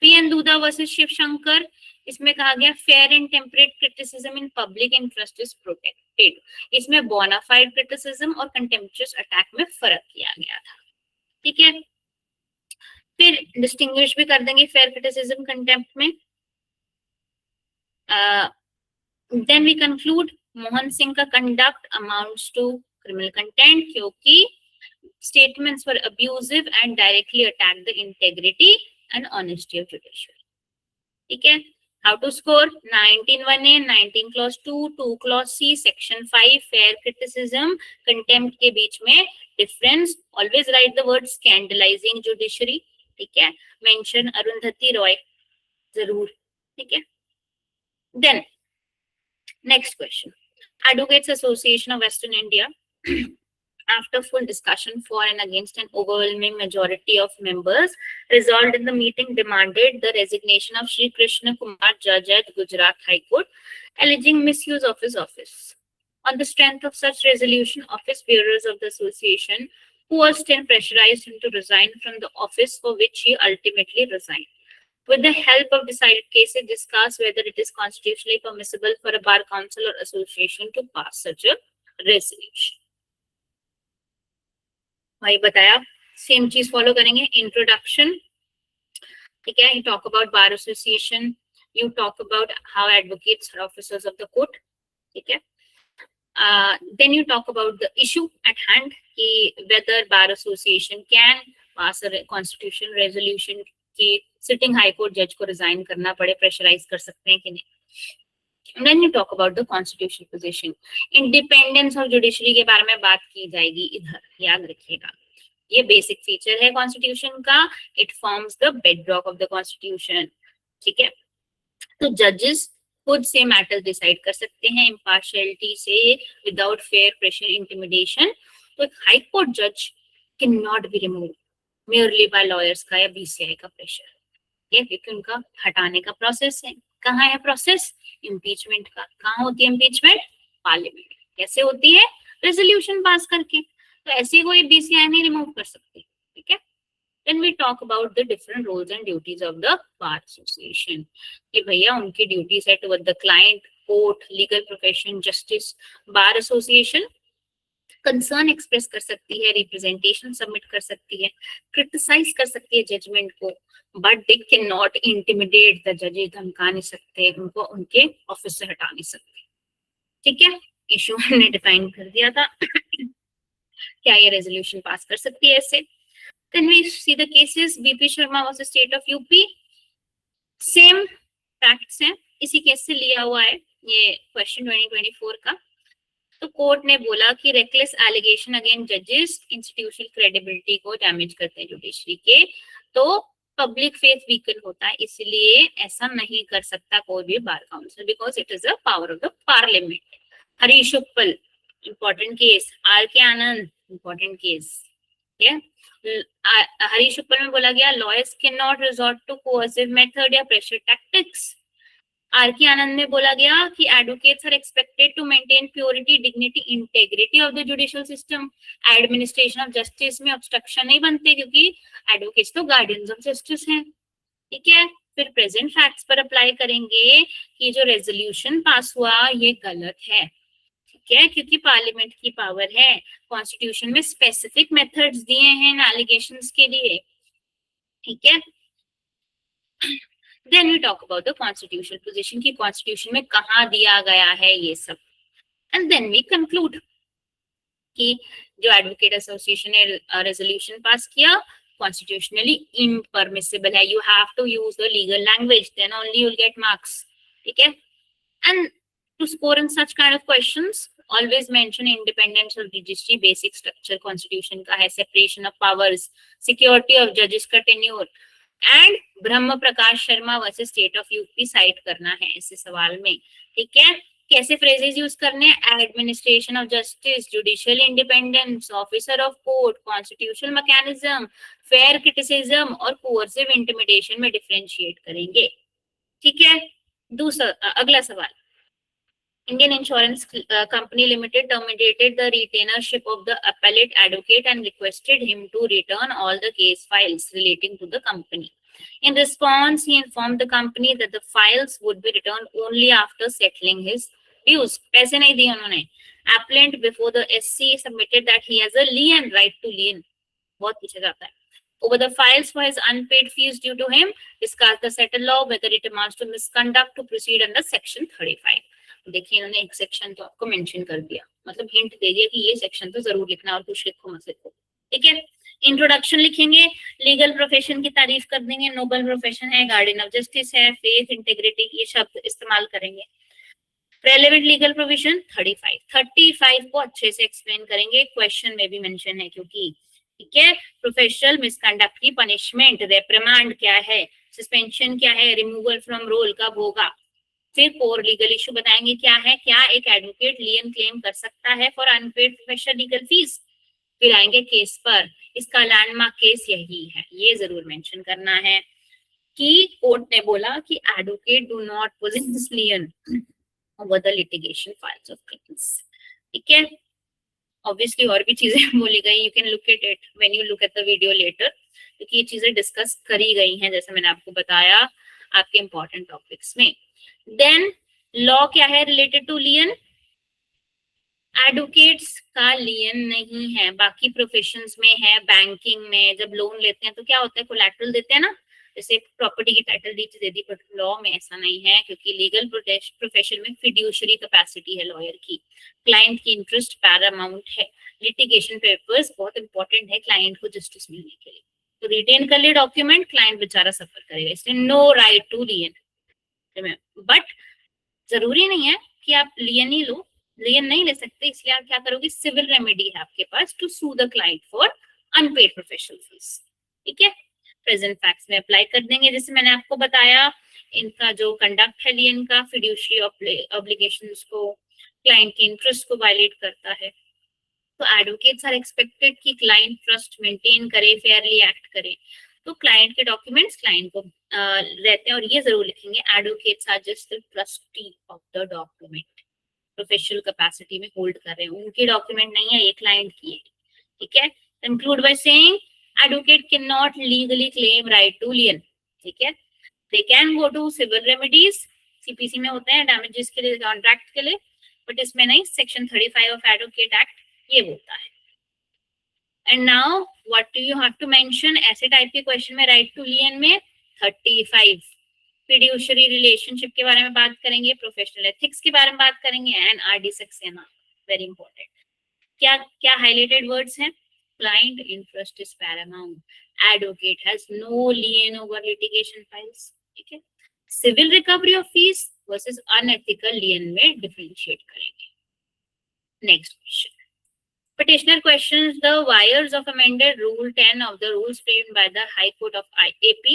पीएन दूधा वर्सेस शिव शंकर, इसमें कहा गया fair and temperate criticism in public interest is protected, इसमें बोनाफाइड क्रिटिसिज्म और कंटेम्पचुअस अटैक में फर्क किया गया था, ठीक है। फिर डिस्टिंग्विश भी कर देंगे फेयर क्रिटिसिज्म कंटेम्प्ट में। Then we conclude Mohan Singh का conduct amounts to criminal content क्योंकि statements were abusive and directly attack the integrity and honesty of judiciary, ठीक है। How to score, 19(1)(a), 19 clause 2, 2 clause C, section 5 fair criticism contempt के बीच में difference, always write the word scandalising judiciary, ठीक है, mention Arundhati Roy जरूर, ठीक है। Then next question, advocates association of western India after full discussion for and against, an overwhelming majority of members resolved in the meeting demanded the resignation of Shri Krishna Kumar, judge at Gujarat High Court, alleging misuse of his office. On the strength of such resolution, office bearers of the association coerced and pressurized him to resign from the office, for which he ultimately resigned. With the help of decided cases, discuss whether it is constitutionally permissible for a bar council or association to pass such a resolution. वही बताया, same चीज follow करेंगे। Introduction, ठीक है, you talk about bar association, you talk about how advocates are officers of the court, ठीक है। Then you talk about the issue at hand कि whether bar association can pass a constitution resolution कि sitting high court जज को resign करना पड़े, pressurise कर सकते हैं कि नहीं। And then you talk about the constitutional position, independence of judiciary के बारे में बात की जाएगी इधर, याद रखिएगा, ये बेसिक फीचर है कॉन्स्टिट्यूशन का, it forms the bedrock of the constitution, ठीक है। तो जजेस खुद से मैटर डिसाइड कर सकते हैं इम्पार्शियलिटी से, विदाउट फेयर प्रेशर इंटिमिडेशन। तो एक हाई कोर्ट जज can not be remove merely by lawyers का या बीसीआई का प्रेशर, क्योंकि उनका हटाने का प्रोसेस है। कहाँ है प्रोसेस, इम्पीचमेंट का। कहाँ होती है इम्पीचमेंट, पार्लियामेंट। कैसे होती है, रेजोल्यूशन पास करके। तो ऐसे कोई बीसीआई नहीं रिमूव कर सकते, ठीक है। Then we talk about the different roles and duties of the bar association. कि भैया उनकी ड्यूटीज है toward the client, court, legal profession, justice. Bar association concern express कर सकती है, रिप्रेजेंटेशन सबमिट कर सकती है, क्रिटिसाइज कर सकती है जजमेंट को, but they can not intimidate the जजेस, धमका नहीं सकते उनको, उनके ऑफिस से हटा नहीं सकते, ठीक है। इशू हमने डिफाइन कर दिया था क्या ये रेजोल्यूशन पास कर सकती है ऐसे। Then we see the cases BP Sharma versus State of UP. Same facts हैं, इसी केस से लिया हुआ है ये क्वेश्चन 2024 का। तो कोर्ट ने बोला कि रेकलेस एलिगेशन अगेंस्ट जजेस इंस्टीट्यूशनल क्रेडिबिलिटी को डैमेज करते हैं जुडिशरी के, तो पब्लिक फेथ वीकन होता है, इसलिए ऐसा नहीं कर सकता कोई भी bar council, because it is a power of the parliament. Harish उपल important case, are K Anand important case, Harish उपल में बोला गया lawyers can not resort to coercive method या pressure tactics. R K Anand में बोला गया कि advocates are expected to maintain purity, dignity, integrity of the judicial system. Administration of justice में ऑब्स्ट्रक्शन नहीं बनते क्योंकि एडवोकेट्स तो गार्डियंस ऑफ जस्टिस हैं, ठीक है। फिर प्रेजेंट फैक्ट्स पर अप्लाई करेंगे कि जो रेजोल्यूशन पास हुआ ये गलत है, ठीक है, क्योंकि पार्लियामेंट की पावर है, कॉन्स्टिट्यूशन में स्पेसिफिक मेथड्स दिए हैं एलिगेशंस के लिए, ठीक है। Then we talk about the constitutional position की कॉन्स्टिट्यूशन में कहां दिया गया है ये सब, एंड देन वी कंक्लूड कि जो एडवोकेट एसोसिएशन ने रेजोल्यूशन पास किया कॉन्स्टिट्यूशनली इम्परमिसिबल है, you have to use the legal language, then only you will get marks, ठीक है। And to score in such kind of questions always mention independence of judiciary, basic structure constitution का है, separation of powers, security of judges का tenure, and Brahm Prakash Sharma versus state of UP cite करना है ऐसे सवाल में, ठीक है। कैसे फ्रेजेस यूज करने हैं, administration of justice, judicial independence, officer of court, constitutional mechanism, fair criticism और कोअर्सिव इंटिमिडेशन में डिफरेंशिएट करेंगे, ठीक है। दूसरा अगला सवाल, Indian Insurance Company Limited terminated the retainership of the appellate advocate and requested him to return all the case files relating to the company. In response, he informed the company that the files would be returned only after settling his dues. पैसे नहीं दिए उन्होंने। Appellant before the SC submitted that he has a lien, right to lien, बहुत पूछा जाता है, over the files for his unpaid fees due to him, discuss the settled law, whether it amounts to misconduct to proceed under section 35. देखिए इन्होंने एक section तो आपको mention कर दिया, मतलब हिंट दे दिया कि ये सेक्शन तो जरूर लिखना और कुछ लिखो मत लिखो, ठीक है। इंट्रोडक्शन लिखेंगे, लीगल प्रोफेशन की तारीफ कर देंगे, नोबल प्रोफेशन है, गार्डियन ऑफ जस्टिस है, फेथ, इंटेग्रिटी, ये शब्द इस्तेमाल करेंगे। रेलेवेंट लीगल प्रोविजन 35 को अच्छे से एक्सप्लेन करेंगे, क्वेश्चन में भी मेंशन है क्योंकि, ठीक है। प्रोफेशनल मिसकंडक्ट की पनिशमेंट, रेप्रिमांड क्या है, सस्पेंशन क्या है, रिमूवल फ्रॉम रोल कब होगा। फिर कोर लीगल इशू बताएंगे क्या है, क्या एक एडवोकेट लियन क्लेम कर सकता है for unpaid professional legal fees. फिर आएंगे केस पर, इसका लैंडमार्क केस यही है, ये जरूर मेंशन करना है कि कोर्ट ने बोला कि advocate do not possess lien over the litigation files of claims, ठीक है। ऑब्वियसली और भी चीजें बोली गई, you can look at it when you look at the video letter, क्योंकि ये चीजें डिस्कस करी गई हैं जैसे मैंने आपको बताया आपके इंपॉर्टेंट टॉपिक्स में। देन लॉ क्या है रिलेटेड टू लियन, एडवोकेट्स का लियन नहीं है, बाकी प्रोफेशंस में है, बैंकिंग में जब लोन लेते हैं तो क्या होता है, कोलैटरल देते हैं ना, जैसे प्रॉपर्टी की टाइटल डीड दे दी, बट लॉ में ऐसा नहीं है क्योंकि लीगल प्रोफेशन में फिड्यूशरी कैपेसिटी है लॉयर की, क्लाइंट की इंटरेस्ट पैरामाउंट है, लिटिगेशन पेपर्स बहुत इंपॉर्टेंट है क्लाइंट को जस्टिस मिलने के लिए, तो रिटेन कर ले डॉक्यूमेंट, क्लाइंट बेचारा सफर करेगा, इसलिए no right to lien. But जरूरी नहीं है कि आप लियन ही लो, लियन नहीं ले सकते, इसलिए आप क्या करोगे, सिविल रेमेडी है आपके पास to sue the client for unpaid professional fees, ठीक है। प्रेजेंट फैक्ट्स में अप्लाई कर देंगे, जैसे मैंने आपको बताया इनका जो कंडक्ट है लियन का, फिड्यूशरी ऑब्लिगेशंस को, क्लाइंट की इंटरेस्ट को वायलेट करता है, तो एडवोकेट्स आर एक्सपेक्टेड कि क्लाइंट ट्रस्ट मेंटेन करे, फेयरली एक्ट करे, तो क्लाइंट के डॉक्यूमेंट्स क्लाइंट को रहते हैं, और ये जरूर लिखेंगे advocates are just the trustee of the document, professional capacity में होल्ड कर रहे हैं, उनके डॉक्यूमेंट नहीं है, ये क्लाइंट की है, ठीक है, conclude by saying advocate can not legally claim right to lien, ठीक है, they can go to civil remedies, CPC में होते हैं डैमेजेस के लिए, कॉन्ट्रैक्ट के लिए, बट इसमें नहीं, सेक्शन 35 ऑफ एडवोकेट एक्ट ये बोलता है। And now what do you have to mention, ऐसे टाइप के क्वेश्चन में राइट टू लियन में 35 फिड्यूशरी रिलेशनशिप के बारे में बात करेंगे, प्रोफेशनल एथिक्स के बारे में बात करेंगे, and RD Saxena, very important. क्या क्या हाइलाइटेड वर्ड्स हैं, client interest is paramount, advocate has no lien over litigation files, ठीक है, civil recovery of fees versus unethical lien में डिफरेंशिएट करेंगे। Next question, petitioner questions the wires of amended Rule 10 of the rules framed by the High Court of AP,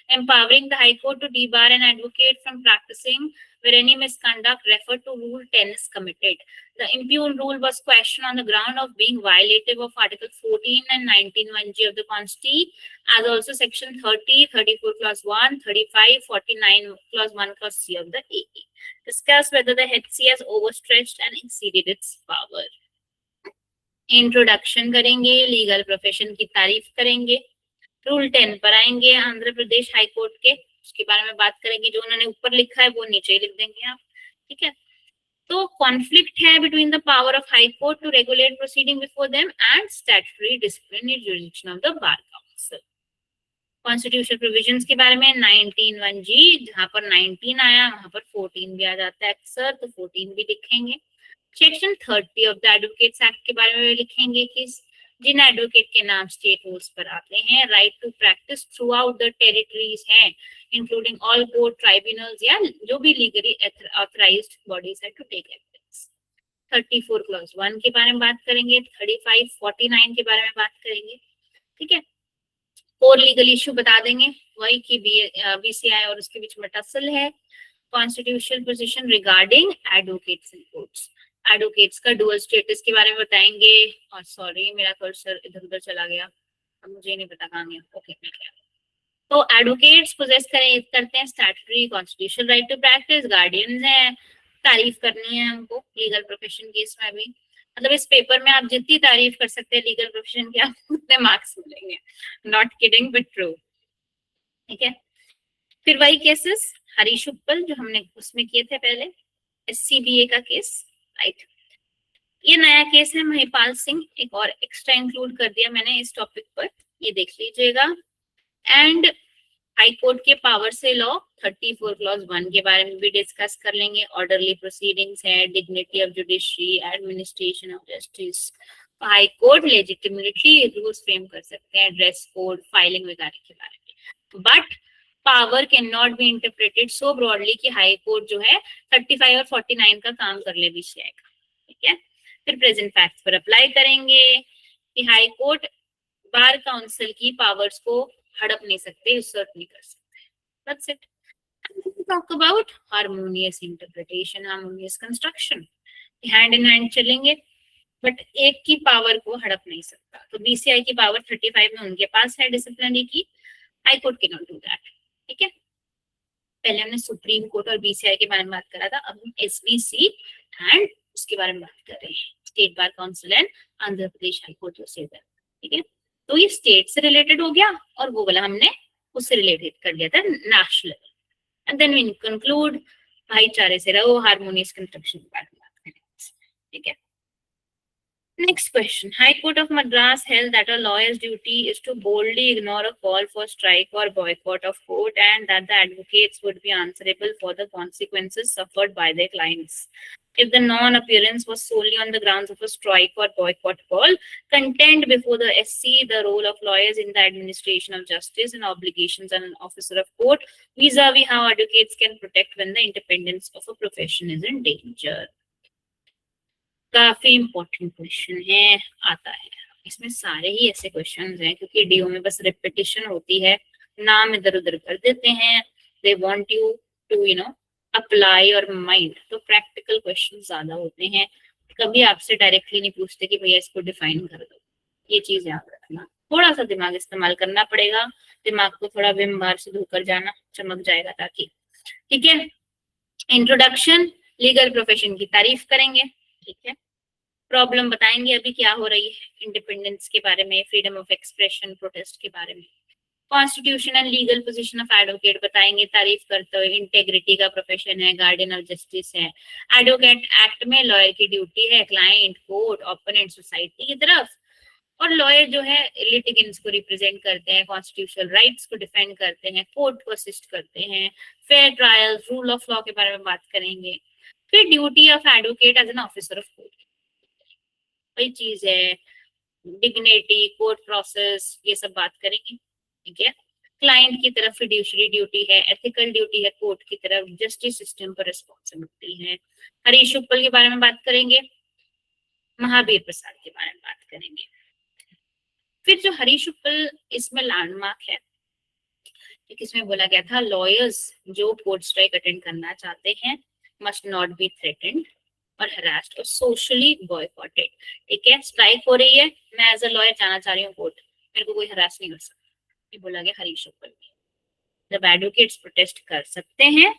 empowering the High Court to debar an advocate from practicing where any misconduct referred to Rule 10 is committed. The impugned rule was questioned on the ground of being violative of Article 14 and 19(1)(g) of the Constitution, as also Section 30, 34 Clause 1, 35, 49 Clause 1, Clause C of the AE. Discuss whether the HC has overstretched and exceeded its power. Introduction करेंगे, legal profession की तारीफ करेंगे, rule 10 पर आएंगे Andhra Pradesh high court के, उसके बारे में बात करेंगे, जो उन्होंने ऊपर लिखा है वो नीचे ही लिख देंगे आप, ठीक है। तो कॉन्फ्लिक्ट है between the power of high court to regulate proceeding before them and statutory disciplinary jurisdiction of the bar council. Constitutional provisions के बारे में 19(1)(g), जहां पर 19 आया वहां पर 14 भी आ जाता है अक्सर, तो 14 भी लिखेंगे। Section 30 of the advocates act के बारे में लिखेंगे कि जिन एडवोकेट के नाम स्टेट रूल्स पर आते हैं, right to practise throughout the territories हैं, इंक्लूडिंग ऑल कोर्ट ट्राइब्यूनल्स या जो भी लीगली ऑथराइज्ड बॉडीज है टू टेक एविडेंस। 34 क्लॉज 1 के बारे में बात करेंगे, 35, 49 के बारे में बात करेंगे, ठीक है। और लीगल इश्यू बता देंगे, वही की बीसीआई और उसके बीच में टसल है। Constitutional position regarding advocates and courts, advocates का डुअल स्टेटस के बारे में बताएंगे, और सॉरी मेरा कर्सर इधर उधर चला गया, अब मुझे नहीं पता कहाँ गया, ओके मिल गया। तो एडवोकेट्स पोजेस करते हैं statutory constitutional right to practise, guardians हैं, तारीफ करनी है हमको लीगल प्रोफेशन की, इसमें भी मतलब इस पेपर में आप जितनी तारीफ कर सकते हैं लीगल प्रोफेशन की, आप उतने मार्क्स मिलेंगे, नॉट किडिंग बट ट्रू, ठीक है। फिर वही केसेस हरीश उपल जो हमने उसमें किए थे पहले, SCBA का केस, राइट। ये नया केस है महिपाल सिंह, एक और एक्स्ट्रा इंक्लूड कर दिया मैंने इस टॉपिक पर, ये देख लीजिएगा। एंड हाई कोर्ट के पावर से लॉ 34 क्लॉज 1 के बारे में भी डिस्कस कर लेंगे, ऑर्डरली प्रोसीडिंग्स है, dignity of judiciary, administration of justice, high court legitimately rules frame कर सकते हैं, ड्रेस कोड, फाइलिंग वगैरह के बारे में, but power can not be interpreted so broadly कि हाई कोर्ट जो है 35 और 49 का काम कर ले बीसीआई का, ठीक है। फिर प्रेजेंट फैक्ट्स पर अप्लाई करेंगे कि हाई कोर्ट बार काउंसिल की पावर्स को हड़प नहीं सकते, उसेर्ट नहीं कर सकते, that's it. Talk about harmonious interpretation, harmonious construction, hand in hand चलेंगे, बट एक की पावर को हड़प नहीं सकता। तो बीसीआई की पावर 35 में उनके पास है डिसिप्लिनरी की, high court can not do that, ठीक है। पहले हमने सुप्रीम कोर्ट और बीसीआई के बारे में बात करा था, अब हम एसबीसी एंड उसके बारे में बात कर रहे हैं, state bar council and Andhra Pradesh high court जो से, ठीक है। तो ये स्टेट से रिलेटेड हो गया और वो वाला हमने उससे रिलेटेड कर लिया था national. And then we conclude भाईचारे से रहो, हार्मोनियस कंस्ट्रक्शन के बारे में बात करेंगे, ठीक है। Next question. High Court of Madras held that a lawyer's duty is to boldly ignore a call for strike or boycott of court, and that the advocates would be answerable for the consequences suffered by their clients. If the non-appearance was solely on the grounds of a strike or boycott call, contend before the SC the role of lawyers in the administration of justice and obligations on an officer of court, vis-a-vis how advocates can protect when the independence of a profession is in danger. काफी important question है, आता है इसमें सारे ही ऐसे questions हैं, क्योंकि do में बस रिपीटिशन होती है, नाम इधर उधर कर देते हैं, they want you to apply और माइंड, तो प्रैक्टिकल क्वेश्चन ज्यादा होते हैं, कभी आपसे डायरेक्टली नहीं पूछते कि भैया इसको डिफाइन कर दो, ये चीज याद रखना, थोड़ा सा दिमाग इस्तेमाल करना पड़ेगा, दिमाग को थोड़ा विम बार से धोकर जाना, चमक जाएगा ताकि, ठीक है। इंट्रोडक्शन, लीगल प्रोफेशन की तारीफ करेंगे, ठीक है। प्रॉब्लम बताएंगे अभी क्या हो रही है इंडिपेंडेंस के बारे में, फ्रीडम ऑफ एक्सप्रेशन, प्रोटेस्ट के बारे में। Constitutional legal position of advocate बताएंगे, तारीफ करते हुए, इंटेग्रिटी का प्रोफेशन है, गार्डियन ऑफ जस्टिस है। एडवोकेट एक्ट में लॉयर की ड्यूटी है क्लाइंट, कोर्ट, ओपोनेंट, सोसाइटी की तरफ। और लॉयर जो है लिटिगेंट्स को रिप्रेजेंट करते हैं, कॉन्स्टिट्यूशनल राइट्स को डिफेंड करते हैं, कोर्ट को असिस्ट करते हैं, fair trial, rule of law के बारे में बात करेंगे। फिर duty of advocate as an officer of court, वही चीज है, डिग्निटी, कोर्ट प्रोसेस, ये सब बात करेंगे। ठीक है, क्लाइंट की तरफ फिड्यूशरी ड्यूटी है, एथिकल ड्यूटी है, कोर्ट की तरफ जस्टिस सिस्टम पर रिस्पॉन्सिबिलिटी है। हरीश उपल के बारे में बात करेंगे, महावीर प्रसाद के बारे में बात करेंगे। फिर जो हरीश उपल इसमें लैंडमार्क है, इसमें बोला गया था लॉयर्स जो कोर्ट स्ट्राइक अटेंड करना चाहते हैं मस्ट नॉट बी थ्रेटेंड और हरास्ड और सोशली बॉयकॉटेड। ठीक है, स्ट्राइक हो रही है, मैं एज अ लॉयर जाना चाह रही हूँ कोर्ट, मेरे को कोई हरास नहीं कर सकता, ये बोला गया हरीश उपल में। जब एडवोकेट्स प्रोटेस्ट कर सकते हैं,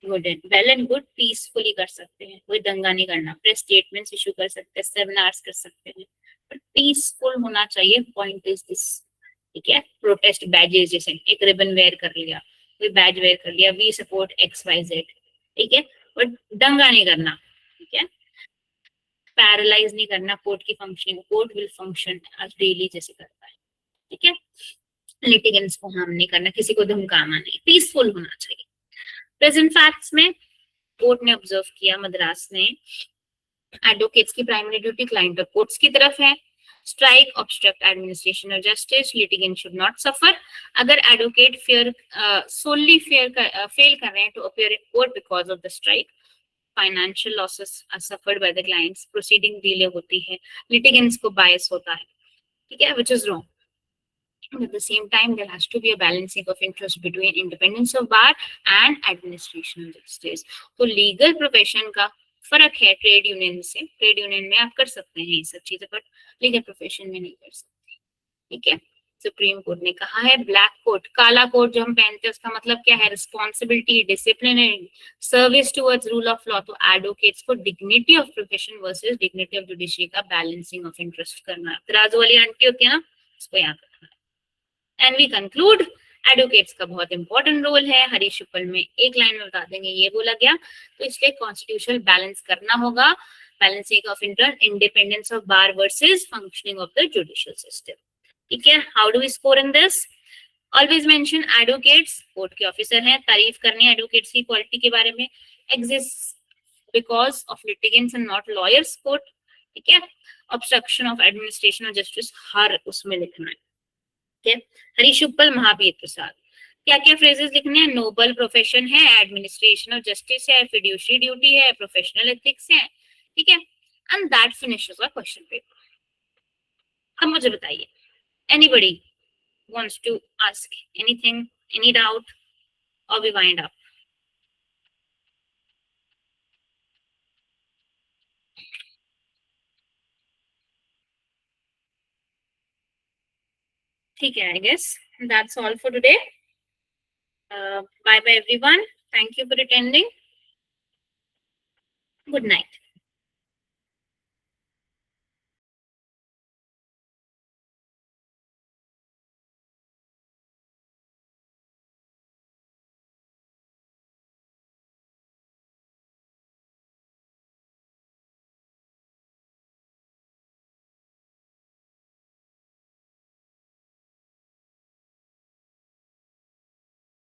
good and well and good, peacefully कर सकते हैं, कोई दंगा नहीं करना, प्रेस स्टेटमेंट्स इशू कर सकते हैं, सेमिनार्स कर सकते हैं, बट पीसफुल होना चाहिए। Point is this. ठीक है, प्रोटेस्ट बैजेस, जैसे एक रिबन वेयर कर लिया, कोई बैज वेयर कर लिया, वी सपोर्ट XYZ, ठीक है, बट दंगा नहीं करना। ठीक है, पैरालाइज नहीं करना कोर्ट की functioning, court will function as daily जैसे करता है। ठीक है, लिटिगेंट्स को हार्म नहीं करना, किसी को धमकाना नहीं, पीसफुल होना चाहिए। प्रेजेंट फैक्ट्स में कोर्ट ने ऑब्जर्व किया, मद्रास ने, एडवोकेट्स की प्राइमरी ड्यूटी क्लाइंट और कोर्ट्स की तरफ है। Strike obstruct administration of justice, litigant should not suffer. अगर एडवोकेट सोली फेल कर रहे हैं to appear in court because of the strike, financial losses are suffered by the clients, proceeding delay होती है, लिटिगेंट्स को बायस होता है। ठीक है, which is wrong. At the same time, there has to be a balancing of interest between independence of bar and administration of justice. तो legal profession का फर्क है ट्रेड यूनियन से। ट्रेड यूनियन में आप कर सकते हैं ये सब चीजें, बट लीगल प्रोफेशन में नहीं कर सकते। ठीक है, सुप्रीम कोर्ट ने कहा है ब्लैक कोट, काला कोट जो हम पहनते हैं उसका मतलब क्या है, responsibility, discipline, service towards rule of law. तो एडवोकेट्स को dignity of profession versus dignity of judiciary का बैलेंसिंग ऑफ इंटरेस्ट करना है। तराजू वाली आंटी होती है ना, उसको याद रखना है। एंड वी कंक्लूड, एडवोकेट्स का बहुत इंपॉर्टेंट रोल है। हरीश उपल में एक लाइन में बता देंगे, ये बोला गया, तो इसलिए कॉन्स्टिट्यूशनल बैलेंस करना होगा, balancing of interest, independence of bar versus functioning of the judicial system. ठीक है, how do we score in this? Always mention advocates court के ऑफिसर हैं, तारीफ करनी है एडवोकेट्स की क्वालिटी के बारे में, exist because of litigants and not lawyers court. ठीक है, obstruction of administration of justice हर उसमें लिखना है। ठीक है, हरीश उपल, महावीर प्रसाद, क्या क्या फ्रेजेस लिखने हैं, नोबल प्रोफेशन है, एडमिनिस्ट्रेशन ऑफ जस्टिस है, फिड्यूशरी ड्यूटी है, प्रोफेशनल एथिक्स है। ठीक है, and that finishes our question paper. अब मुझे बताइए, anybody wants to ask anything, any doubt, or we wind up? ठीक है, I guess that's all for today. Bye bye everyone. Thank you for attending. Good night.